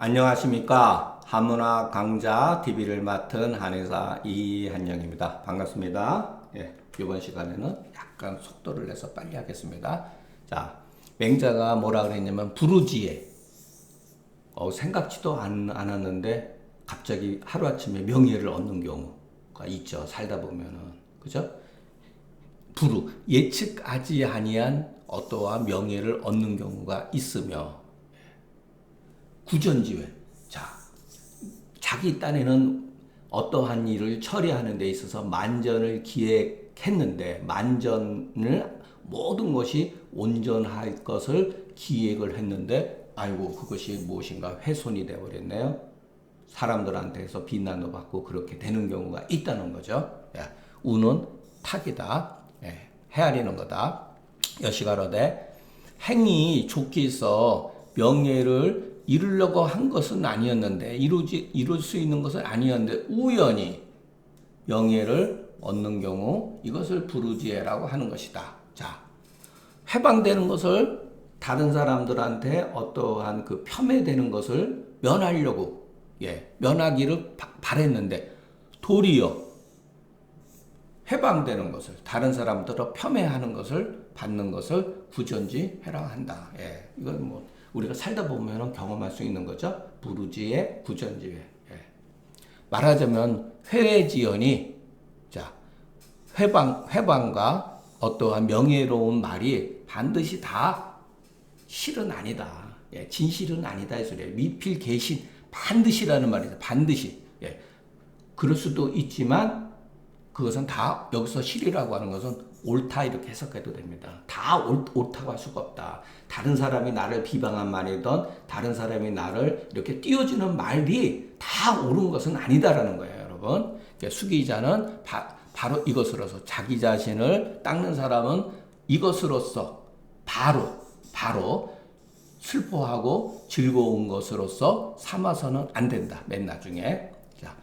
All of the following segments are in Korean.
안녕하십니까. 한문화 강좌 TV를 맡은 한의사 이한영입니다. 반갑습니다. 이번 시간에는 약간 속도를 내서 빨리 하겠습니다. 자, 맹자가 뭐라 그랬냐면 부르지에 생각지도 않았는데 갑자기 하루아침에 명예를 얻는 경우가 있죠. 살다 보면은. 그죠? 예측하지 아니한 어떠한 명예를 얻는 경우가 있으며 구전지회. 자, 자기 딴에는 어떠한 일을 처리하는 데 있어서 만전을 기획했는데 만전을 모든 것이 온전할 것을 기획을 했는데 아이고 그것이 무엇인가 훼손이 되어버렸네요. 사람들한테서 비난도 받고 그렇게 되는 경우가 있다는 거죠. 운은 탁이다. 헤아리는 거다. 여시가로되 행이 좋게 있어 명예를 이루려고 한 것은 아니었는데 이룰 수 있는 것은 아니었는데 우연히 명예를 얻는 경우 이것을 부르지애라고 하는 것이다. 자, 해방되는 것을 다른 사람들한테 어떠한 그 폄훼되는 것을 면하려고 면하기를 바랬는데 도리어 해방되는 것을 다른 사람들로 폄훼하는 것을 받는 것을 구전지 해당한다. 이건 뭐 우리가 살다 보면 경험할 수 있는 거죠. 부르지의 구전지회. 말하자면 회지연이 자 회방과 어떠한 명예로운 말이 반드시 다 실은 아니다. 진실은 아니다 이 소리예요. 미필 개신 반드시라는 말이죠. 반드시. 그럴 수도 있지만 그것은 다 여기서 실이라고 하는 것은 옳다 이렇게 해석해도 됩니다. 다 옳다고 할 수가 없다. 다른 사람이 나를 비방한 말이든 다른 사람이 나를 이렇게 띄워주는 말이 다 옳은 것은 아니다라는 거예요, 여러분. 수기자는 바로 이것으로서 자기 자신을 닦는 사람은 이것으로서 바로 슬퍼하고 즐거운 것으로서 삼아서는 안 된다. 맨 나중에. 자,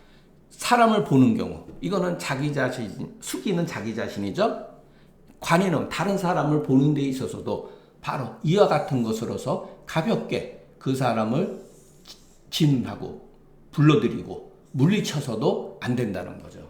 사람을 보는 경우 이거는 자기 자신, 수기는 자기 자신이죠. 관인은 다른 사람을 보는 데 있어서도 바로 이와 같은 것으로서 가볍게 그 사람을 진하고 불러들이고 물리쳐서도 안 된다는 거죠.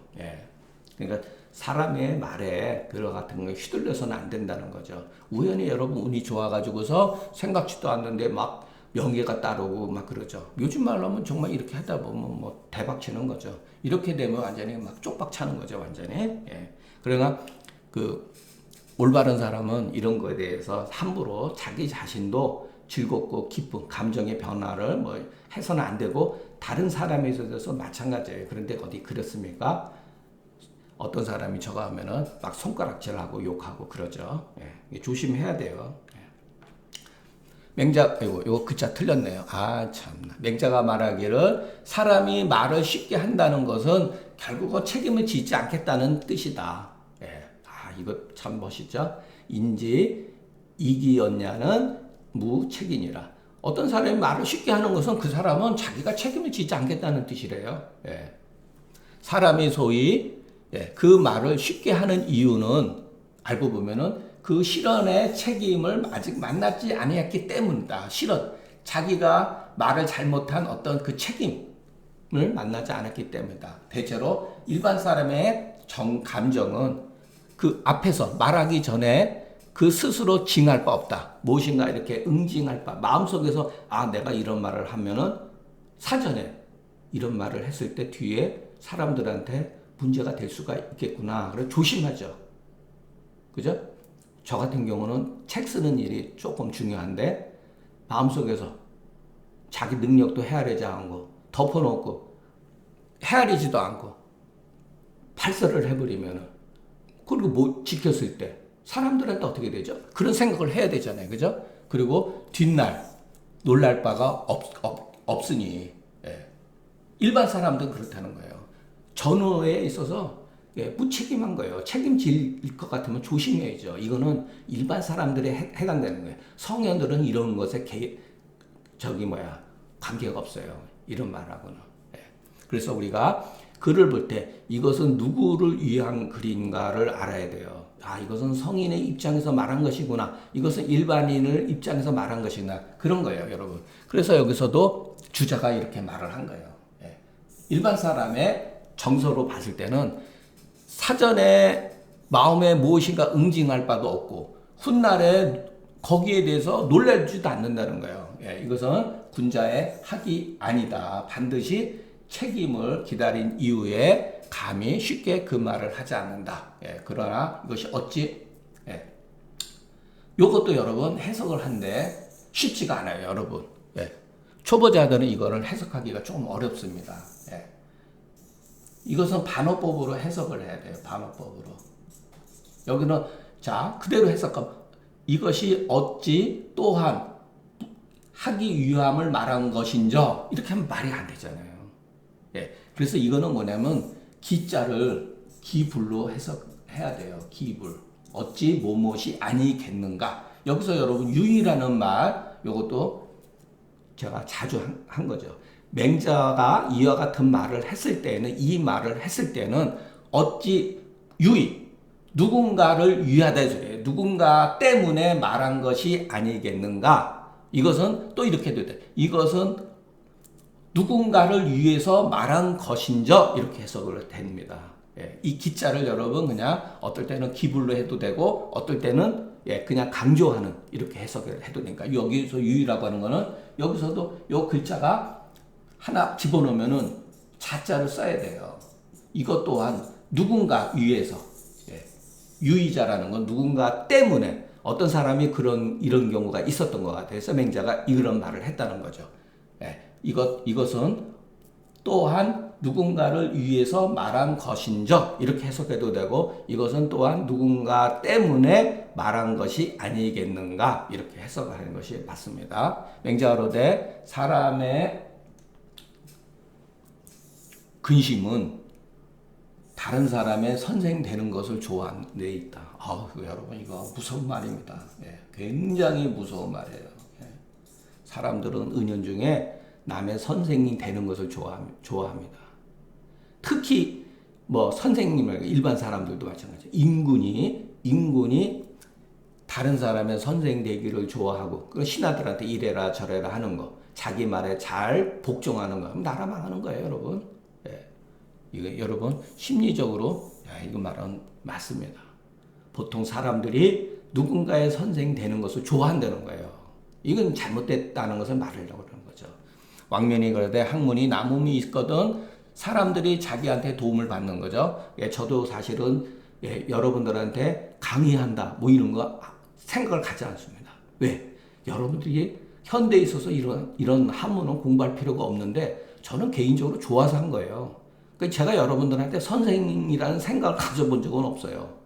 그러니까 사람의 말에 그런 같은 거 휘둘려서는 안 된다는 거죠. 우연히 여러분 운이 좋아가지고서 생각지도 않는데 막 명예가 따르고 막 그러죠. 요즘 말로 하면 정말 이렇게 하다 보면 뭐 대박 치는 거죠. 이렇게 되면 완전히 막 쪽박 차는 거죠, 완전히. 그러나 올바른 사람은 이런 거에 대해서 함부로 자기 자신도 즐겁고 기쁜 감정의 변화를 뭐 해서는 안 되고 다른 사람에 있어서 마찬가지예요. 그런데 어디 그렇습니까? 어떤 사람이 저거 하면은 막 손가락질하고 욕하고 그러죠. 조심해야 돼요. 이거 글자 틀렸네요. 참나. 맹자가 말하기를 사람이 말을 쉽게 한다는 것은 결국은 책임을 지지 않겠다는 뜻이다. 이거 참 멋있죠? 인지 이기였냐는 무책임이라. 어떤 사람이 말을 쉽게 하는 것은 그 사람은 자기가 책임을 지지 않겠다는 뜻이래요. 사람이 소위 그 말을 쉽게 하는 이유는 알고 보면은 그 실언의 책임을 아직 만나지 아니했기 때문이다. 실언. 자기가 말을 잘못한 어떤 그 책임을 만나지 않았기 때문이다. 대체로 일반 사람의 감정은 그 앞에서 말하기 전에 그 스스로 징할 바 없다. 무엇인가 이렇게 응징할 바. 마음속에서 내가 이런 말을 하면은 사전에 이런 말을 했을 때 뒤에 사람들한테 문제가 될 수가 있겠구나. 그래서 조심하죠. 그죠? 저 같은 경우는 책 쓰는 일이 조금 중요한데 마음속에서 자기 능력도 헤아리지 않고 덮어놓고 헤아리지도 않고 발설을 해버리면은 그리고 뭐 지켰을 때 사람들한테 어떻게 되죠? 그런 생각을 해야 되잖아요. 그죠? 그리고 뒷날 놀랄 바가 없으니 일반 사람들은 그렇다는 거예요. 전후에 있어서 무책임한 거예요. 책임질 것 같으면 조심해야죠. 이거는 일반 사람들에 해당되는 거예요. 성현들은 이런 것에 관계가 없어요. 이런 말하고는. 그래서 우리가 글을 볼 때 이것은 누구를 위한 글인가를 알아야 돼요. 아, 이것은 성인의 입장에서 말한 것이구나. 이것은 일반인을 입장에서 말한 것이구나. 그런 거예요, 여러분. 그래서 여기서도 주자가 이렇게 말을 한 거예요. 예. 일반 사람의 정서로 봤을 때는 사전에 마음에 무엇인가 응징할 바도 없고 훗날에 거기에 대해서 놀라지도 않는다는 거예요. 예, 이것은 군자의 학이 아니다. 반드시 책임을 기다린 이후에 감히 쉽게 그 말을 하지 않는다. 예, 그러나 이것이 어찌 요것도 여러분 해석을 한데 쉽지가 않아요, 여러분. 예, 초보자들은 이거를 해석하기가 좀 어렵습니다. 예, 이것은 반어법으로 해석을 해야 돼요. 반어법으로. 여기는 자 그대로 해석하면 이것이 어찌 또한 하기 위함을 말한 것인저 이렇게 하면 말이 안 되잖아요. 예, 그래서 이거는 뭐냐면 기자를 기불로 해석해야 돼요. 기불. 어찌 뭐뭇이 아니겠는가. 여기서 여러분 유의라는 말 요것도 제가 자주 한 거죠. 맹자가 이와 같은 말을 했을 때는 이 말을 했을 때는 어찌 유의 누군가를 위하다 해서 누군가 때문에 말한 것이 아니겠는가. 이것은 또 이렇게 돼요. 이것은 누군가를 위해서 말한 것인저 이렇게 해석을 됩니다. 예, 이 기자를 여러분 그냥 어떨 때는 기불로 해도 되고 어떨 때는 그냥 강조하는 이렇게 해석을 해도 되니까 여기서 유의라고 하는 거는 여기서도 요 글자가 하나 집어넣으면은 자자를 써야 돼요. 이것 또한 누군가 위해서 유의자라는 건 누군가 때문에 어떤 사람이 이런 경우가 있었던 것 같아서 맹자가 이런 말을 했다는 거죠. 이것은 또한 누군가를 위해서 말한 것인저 이렇게 해석해도 되고 이것은 또한 누군가 때문에 말한 것이 아니겠는가 이렇게 해석하는 것이 맞습니다. 맹자가로되 사람의 근심은 다른 사람의 선생 되는 것을 좋아하는 데 있다. 여러분 이거 무서운 말입니다. 굉장히 무서운 말이에요. 사람들은 은연중에 남의 선생님 되는 것을 좋아합니다. 특히 뭐 선생님을 일반 사람들도 마찬가지예요. 인군이 다른 사람의 선생 되기를 좋아하고 그 신하들한테 이래라 저래라 하는 거, 자기 말에 잘 복종하는 거, 나라 망하는 거예요, 여러분. 이거 여러분 심리적으로 이거 말은 맞습니다. 보통 사람들이 누군가의 선생 되는 것을 좋아한다는 거예요. 이건 잘못됐다는 것을 말하려고 그러는 거죠. 왕면이 그러되 학문이 남음이 있거든 사람들이 자기한테 도움을 받는 거죠. 저도 사실은 여러분들한테 강의한다 뭐 이런 거 생각을 가지 않습니다. 왜? 여러분들이 현대에 있어서 이런 학문은 공부할 필요가 없는데 저는 개인적으로 좋아서 한 거예요. 그러니까 제가 여러분들한테 선생님이라는 생각을 가져본 적은 없어요.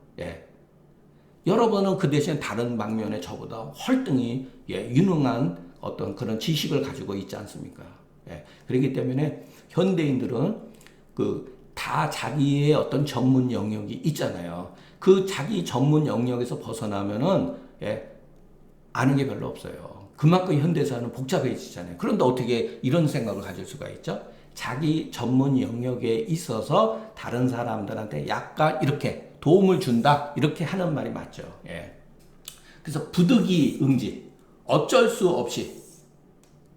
여러분은 그 대신 다른 방면에 저보다 월등히 유능한 어떤 그런 지식을 가지고 있지 않습니까? 그렇기 때문에 현대인들은 다 자기의 어떤 전문 영역이 있잖아요. 그 자기 전문 영역에서 벗어나면은 아는 게 별로 없어요. 그만큼 현대사는 복잡해지잖아요. 그런데 어떻게 이런 생각을 가질 수가 있죠? 자기 전문 영역에 있어서 다른 사람들한테 약간 이렇게 도움을 준다 이렇게 하는 말이 맞죠. 그래서 부득이 응지 어쩔 수 없이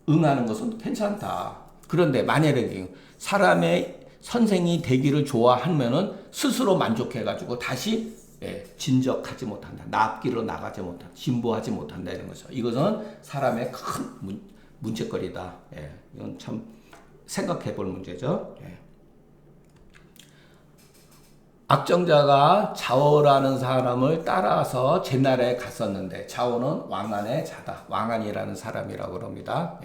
응하는 것은 괜찮다. 그런데 만약에 사람의 선생이 되기를 좋아하면은 스스로 만족해가지고 다시 진적하지 못한다. 납기로 나가지 못한다. 진보하지 못한다 이런 거죠. 이것은 사람의 큰 문제거리다. 이건 참 생각해 볼 문제죠. 악정자가 자오라는 사람을 따라서 제나라에 갔었는데 자오는 왕안의 자다. 왕안이라는 사람이라고 합니다.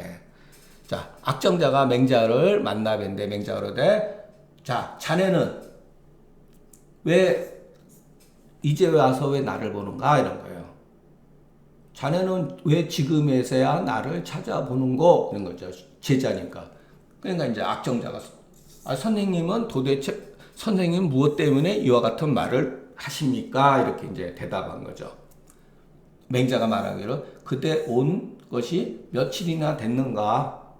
자, 악정자가 맹자를 만나 뵀는데 맹자가 그러되 자, 자네는 왜 이제 와서 왜 나를 보는가 이런 거예요. 자네는 왜 지금에서야 나를 찾아보는고 이런 거죠. 제자니까. 그러니까 이제 악정자가 선생님은 도대체 선생님 무엇 때문에 이와 같은 말을 하십니까? 이렇게 이제 대답한 거죠. 맹자가 말하기를 그때 온 것이 며칠이나 됐는가?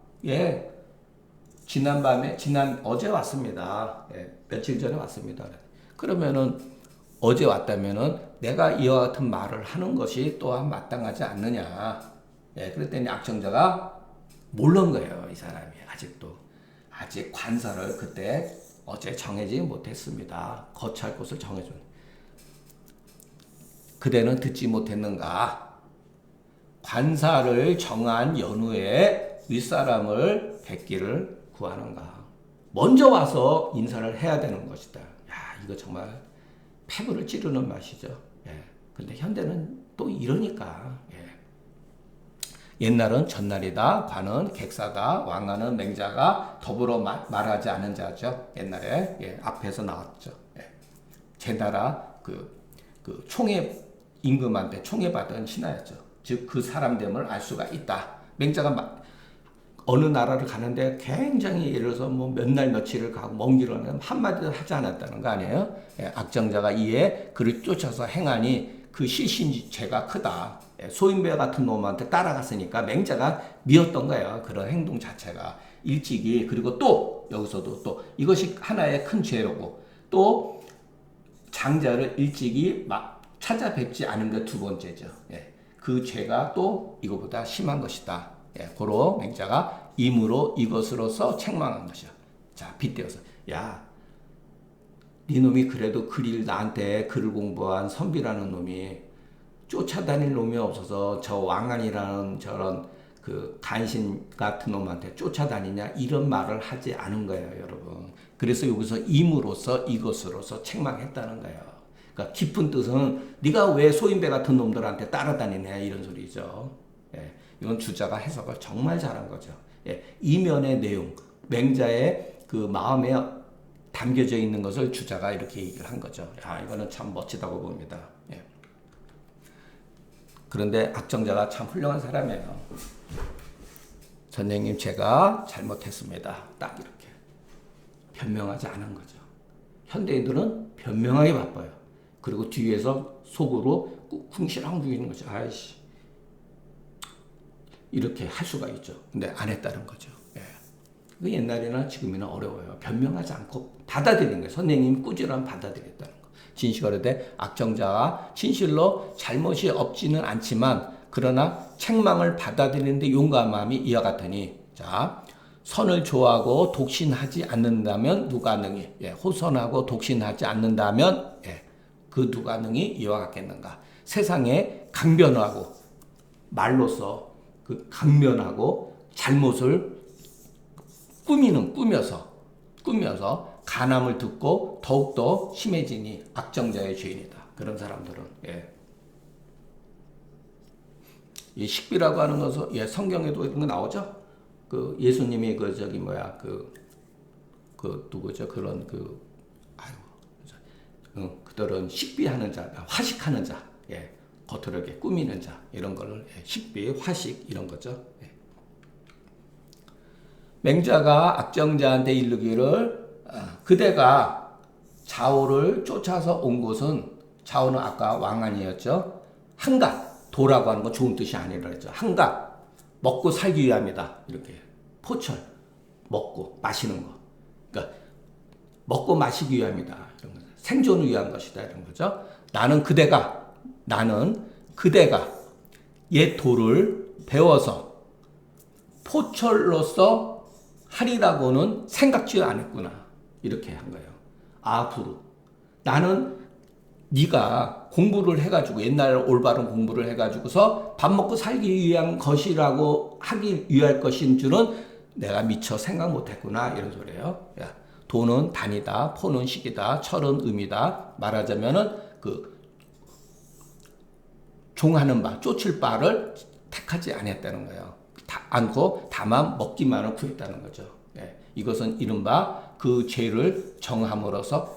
어제 왔습니다. 예, 며칠 전에 왔습니다. 그러면은 어제 왔다면은 내가 이와 같은 말을 하는 것이 또한 마땅하지 않느냐. 예, 그랬더니 악정자가 모르는 거예요. 이 사람이 아직 관사를 그때 어제 정해지 못했습니다. 거처할 곳을 정해준. 그대는 듣지 못했는가? 관사를 정한 연후에 윗사람을 뵙기를 구하는가? 먼저 와서 인사를 해야 되는 것이다. 야, 이거 정말 폐부를 찌르는 맛이죠. 예. 근데 현대는 또 이러니까. 예. 옛날은 전날이다, 관은 객사다, 왕하는 맹자가 더불어 말하지 않은 자죠. 옛날에 예, 앞에서 나왔죠. 예. 제 나라 그 총회 임금한테 총애받은 신하였죠. 즉 그 사람됨을 알 수가 있다. 맹자가 어느 나라를 가는데 굉장히 예를 들어서 뭐 몇 날 며칠을 가고 먼 길을 가면 한마디도 하지 않았다는 거 아니에요? 예, 악정자가 이에 그를 쫓아서 행하니 그 실신 죄가 크다. 예, 소인배 같은 놈한테 따라갔으니까 맹자가 미웠던 거예요. 그런 행동 자체가 일찍이. 그리고 또 여기서도 또 이것이 하나의 큰 죄로고 또 장자를 일찍이 막 찾아뵙지 않은 게 두 번째죠. 예, 그 죄가 또 이거보다 심한 것이다. 예, 고로 맹자가 임으로 이것으로서 책망한 것이야. 자, 빗대어서 야, 네 놈이 그래도 나한테 글을 공부한 선비라는 놈이 쫓아다닐 놈이 없어서 저 왕안이라는 저런 그 간신 같은 놈한테 쫓아다니냐 이런 말을 하지 않은 거예요, 여러분. 그래서 여기서 임으로써 이것으로서 책망했다는 거예요. 그러니까 깊은 뜻은 네가 왜 소인배 같은 놈들한테 따라다니냐 이런 소리죠. 예, 이건 주자가 해석을 정말 잘한 거죠. 예, 이면의 내용, 맹자의 그 마음에 담겨져 있는 것을 주자가 이렇게 얘기를 한 거죠. 야, 이거는 참 멋지다고 봅니다. 예. 그런데 악정자가 참 훌륭한 사람이에요. 선생님, 제가 잘못했습니다. 딱 이렇게 변명하지 않은 거죠. 현대인들은 변명하기 바빠요. 그리고 뒤에서 속으로 궁시렁거리는 거죠. 아이씨, 이렇게 할 수가 있죠. 근데 안 했다는 거죠. 예. 그 옛날이나 지금이나 어려워요. 변명하지 않고 받아들이는 거예요. 선생님이 꾸준히 받아들였다는 거. 진시가 그러되 악정자가 진실로 잘못이 없지는 않지만 그러나 책망을 받아들이는데 용감한 마음이 이와 같으니, 자, 선을 좋아하고 독신하지 않는다면 누가 능히, 예, 호선하고 독신하지 않는다면, 예, 그 누가 능히 이와 같겠는가. 세상에 강변하고 말로써 그 강변하고 잘못을 꾸며서 간함을 듣고 더욱더 심해지니 악정자의 죄인이다. 그런 사람들은. 예. 이 식비라고 하는 것은, 예, 성경에도 이런 거 나오죠. 그 예수님이 그 저기 뭐야 그 누구죠? 그런 그들은 식비하는 자, 화식하는 자, 예, 겉으로 이렇게 꾸미는 자, 이런 거를, 예, 식비, 화식 이런 거죠. 예. 맹자가 악정자한테 이르기를 그대가 좌우를 쫓아서 온 곳은, 좌우는 아까 왕안이었죠. 한갓, 도라고 하는 건 좋은 뜻이 아니라 그랬죠. 한갓, 먹고 살기 위함이다. 이렇게 포철, 먹고 마시는 거. 그러니까 먹고 마시기 위함이다. 이런 거죠. 생존을 위한 것이다. 이런 거죠. 나는 그대가 옛 도를 배워서 포철로서 하리라고는 생각지 않았구나. 이렇게 한 거예요. 앞으로 나는 네가 공부를 해가지고 옛날 올바른 공부를 해가지고서 밥 먹고 살기 위한 것이라고 하기 위할 것인 줄은 내가 미처 생각 못했구나. 이런 소리예요. 야, 도는 단이다, 포는 식이다, 철은 음이다. 말하자면은 그 종하는 바, 쫓을 바를 택하지 않았다는 거예요. 않고 다만 먹기만을 구했다는 거죠. 예, 이것은 이른바 그 죄를 정함으로써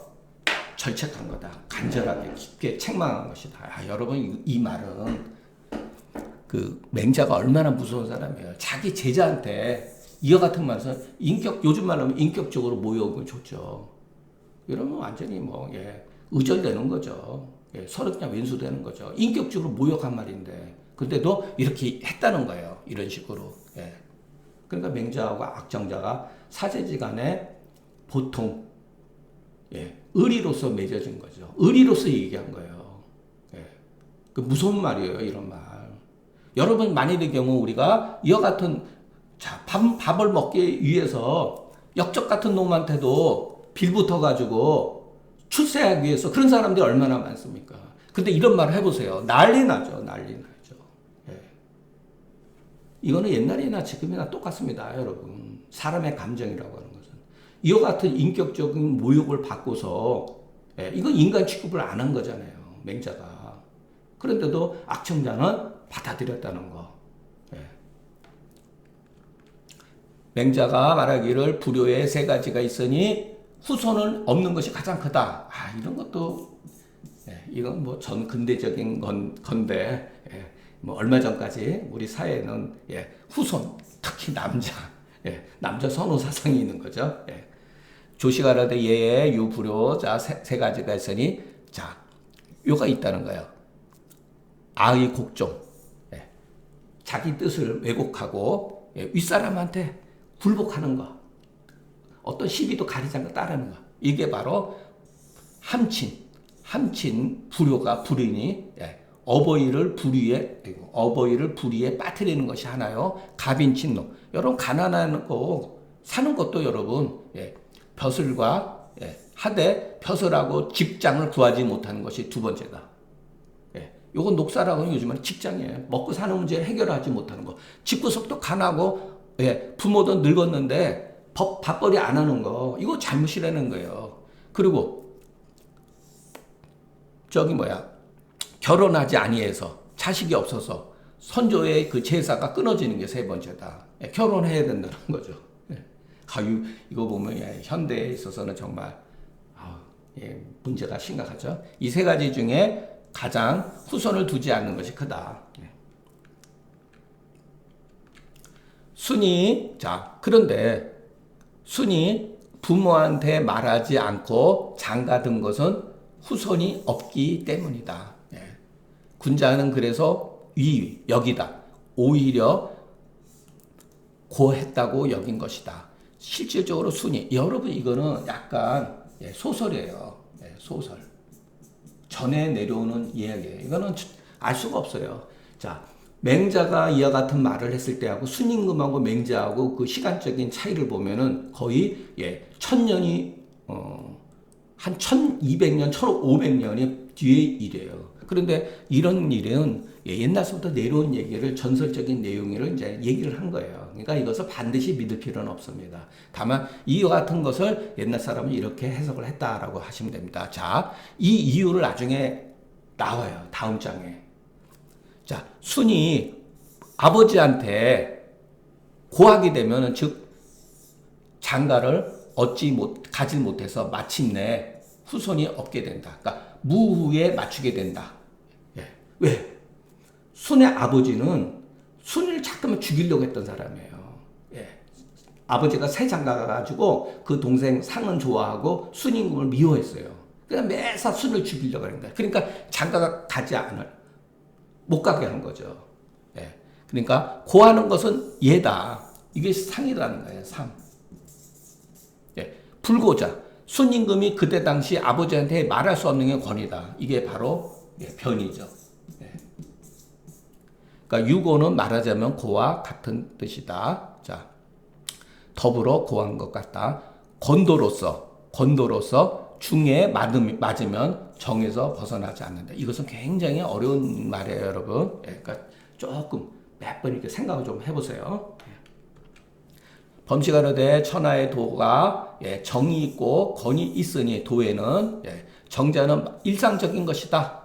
절책한 거다. 간절하게 깊게 책망한 것이다. 아, 여러분, 이 말은 그 맹자가 얼마나 무서운 사람이에요. 자기 제자한테 이와 같은 말에서 요즘 말로 하면 인격적으로 모욕을 줬죠. 이러면 완전히 뭐, 예, 의절되는 거죠. 예, 서로 그냥 왼수되는 거죠. 인격적으로 모욕한 말인데, 근데도 이렇게 했다는 거예요. 이런 식으로. 예. 그러니까 맹자하고 악정자가 사제지간에 보통 의리로서 맺어진 거죠. 의리로서 얘기한 거예요. 그 무서운 말이에요, 이런 말. 여러분, 만일의 경우 우리가 이와 같은 밥을 먹기 위해서 역적 같은 놈한테도 빌붙어가지고 출세하기 위해서 그런 사람들이 얼마나 많습니까? 근데 이런 말을 해보세요. 난리 나죠. 난리 나죠. 이거는 옛날이나 지금이나 똑같습니다, 여러분. 사람의 감정이라고 하는 것은. 이와 같은 인격적인 모욕을 받고서, 이건 인간 취급을 안 한 거잖아요, 맹자가. 그런데도 악청자는 받아들였다는 거. 맹자가 말하기를 불효에 세 가지가 있으니 후손은 없는 것이 가장 크다. 이런 것도, 이건 뭐 전 근대적인 건데, 뭐 얼마 전까지 우리 사회는 후손, 특히 남자, 남자 선호 사상이 있는 거죠. 조시가라되 예에 유불효, 자, 세 가지가 있으니, 자, 요가 있다는 거예요. 아의 곡종, 자기 뜻을 왜곡하고, 윗사람한테 굴복하는 거, 어떤 시비도 가리지 않고 따르는 거, 이게 바로 함친 불효가 불이니, 어버이를 불의에 빠뜨리는 것이 하나요. 갑인친노. 여러분, 가난한 거 사는 것도 여러분, 벼슬과 하되 벼슬하고 직장을 구하지 못하는 것이 두 번째다. 요건 녹사라고는 요즘은 직장이에요. 먹고 사는 문제 해결하지 못하는 거. 집구석도 가난하고, 부모도 늙었는데 밥벌이 안 하는 거. 이거 잘못이라는 거예요. 그리고 결혼하지 아니해서 자식이 없어서 선조의 그 제사가 끊어지는 게 세 번째다. 결혼해야 된다는 거죠. 이거 보면 현대에 있어서는 정말 문제가 심각하죠. 이 세 가지 중에 가장 후손을 두지 않는 것이 크다. 그런데 순이 부모한테 말하지 않고 장가든 것은 후손이 없기 때문이다. 군자는 그래서 여기다. 오히려 고했다고 여긴 것이다. 실질적으로 순이, 여러분, 이거는 약간 소설이에요. 소설. 전에 내려오는 이야기예요. 이거는 알 수가 없어요. 자, 맹자가 이와 같은 말을 했을 때하고 순임금하고 맹자하고 그 시간적인 차이를 보면은 거의 1000년이 한 1200년, 1500년이 뒤의 일이에요. 그런데 이런 일은 옛날부터 내려온 얘기를 전설적인 내용을 이제 얘기를 한 거예요. 그러니까 이것을 반드시 믿을 필요는 없습니다. 다만 이와 같은 것을 옛날 사람은 이렇게 해석을 했다라고 하시면 됩니다. 자, 이 이유를 나중에 나와요. 다음 장에. 자, 순이 아버지한테 고하게 되면, 즉 장가를 가지 못해서 마침내 후손이 없게 된다. 그러니까 무후에 맞추게 된다. 왜? 순의 아버지는 순을 자꾸만 죽이려고 했던 사람이에요. 아버지가 새 장가가 가지고 그 동생 상은 좋아하고 순임금을 미워했어요. 그러니까 매사 순을 죽이려고 하는 거예요. 그러니까 장가가 못 가게 한 거죠. 그러니까 고하는 것은 얘다. 이게 상이라는 거예요. 상. 불고자. 순임금이 그때 당시 아버지한테 말할 수 없는 게 권이다. 이게 바로 변이죠. 그러니까 유고는 말하자면 고와 같은 뜻이다. 자, 더불어 고한 것 같다. 권도로서 중에 맞으면 정에서 벗어나지 않는다. 이것은 굉장히 어려운 말이에요, 여러분. 그러니까 조금 몇 번 이렇게 생각을 좀 해보세요. 범시가로되 천하의 도가 정이 있고 권이 있으니 도에는 정자는 일상적인 것이다.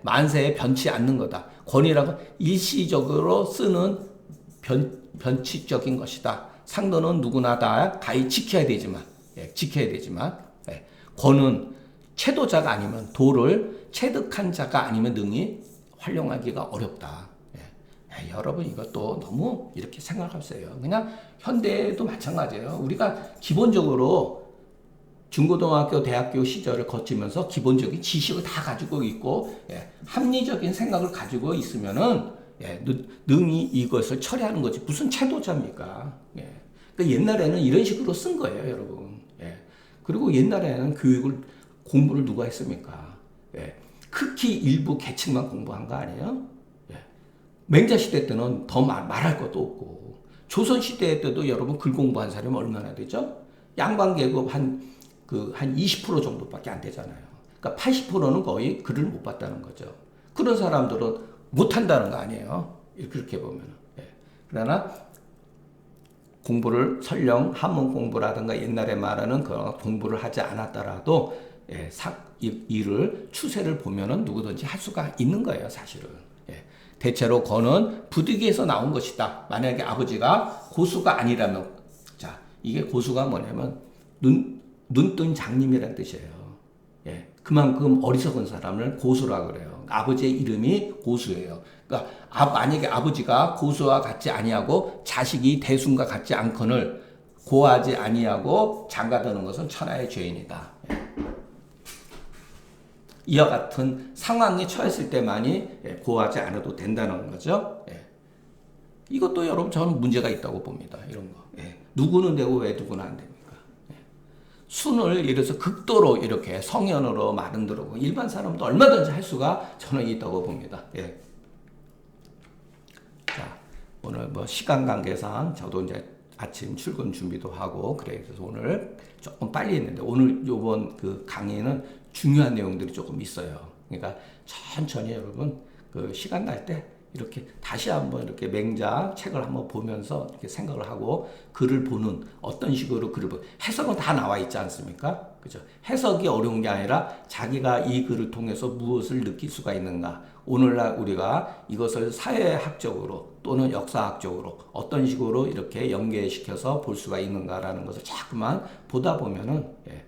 만세에 변치 않는 거다. 권이라고 일시적으로 쓰는 변칙적인 것이다. 상도는 누구나 다 가히 지켜야 되지만 권은 체도자가 아니면, 도를 체득한 자가 아니면 능히 활용하기가 어렵다. 여러분, 이것도 너무 이렇게 생각하세요. 그냥 현대도 마찬가지예요. 우리가 기본적으로 중고등학교, 대학교 시절을 거치면서 기본적인 지식을 다 가지고 있고, 합리적인 생각을 가지고 있으면은 예, 능히 이것을 처리하는 거지 무슨 채도자입니까? 예. 그러니까 옛날에는 이런 식으로 쓴 거예요, 여러분. 예. 그리고 옛날에는 공부를 누가 했습니까? 예. 극히 일부 계층만 공부한 거 아니에요? 예. 맹자 시대 때는 더 말할 것도 없고 조선 시대 때도 여러분 글 공부한 사람이 얼마나 되죠? 양반 계급 한 20% 정도밖에 안 되잖아요. 그러니까 80%는 거의 글을 못 봤다는 거죠. 그런 사람들은 못 한다는 거 아니에요. 그렇게 보면. 예. 그러나 공부를 설령 한문 공부라든가 옛날에 말하는 그런 공부를 하지 않았더라도 예, 일을 추세를 보면은 누구든지 할 수가 있는 거예요, 사실은. 예. 대체로 거는 부득이해서 나온 것이다. 만약에 아버지가 고수가 아니라면, 자, 이게 고수가 뭐냐면 눈뜬 장님이라는 뜻이에요. 예. 그만큼 어리석은 사람을 고수라 그래요. 아버지의 이름이 고수예요. 그러니까 만약에 아버지가 고수와 같지 아니하고 자식이 대순과 같지 않거늘 고하지 아니하고 장가드는 것은 천하의 죄인이다. 예. 이와 같은 상황에 처했을 때만이 고하지 않아도 된다는 거죠. 예. 이것도 여러분 저는 문제가 있다고 봅니다. 이런 거. 예. 누구는 되고 왜 누구는 안 됩니까? 예. 순을 예를 들어서 극도로 이렇게 성현으로 만들고 일반 사람도 얼마든지 할 수가 저는 있다고 봅니다. 예. 자, 오늘 뭐 시간 관계상 저도 이제 아침 출근 준비도 하고 그래서 오늘 조금 빨리 했는데 오늘 요번 그 강의는 중요한 내용들이 조금 있어요. 그러니까 천천히 여러분 그 시간 날 때 이렇게 다시 한번 이렇게 맹자 책을 한번 보면서 이렇게 생각을 하고 글을 보는 어떤 식으로 글을 해석은 다 나와 있지 않습니까? 그죠? 해석이 어려운 게 아니라 자기가 이 글을 통해서 무엇을 느낄 수가 있는가. 오늘날 우리가 이것을 사회학적으로 또는 역사학적으로 어떤 식으로 이렇게 연계시켜서 볼 수가 있는가라는 것을 자꾸만 보다 보면은 예,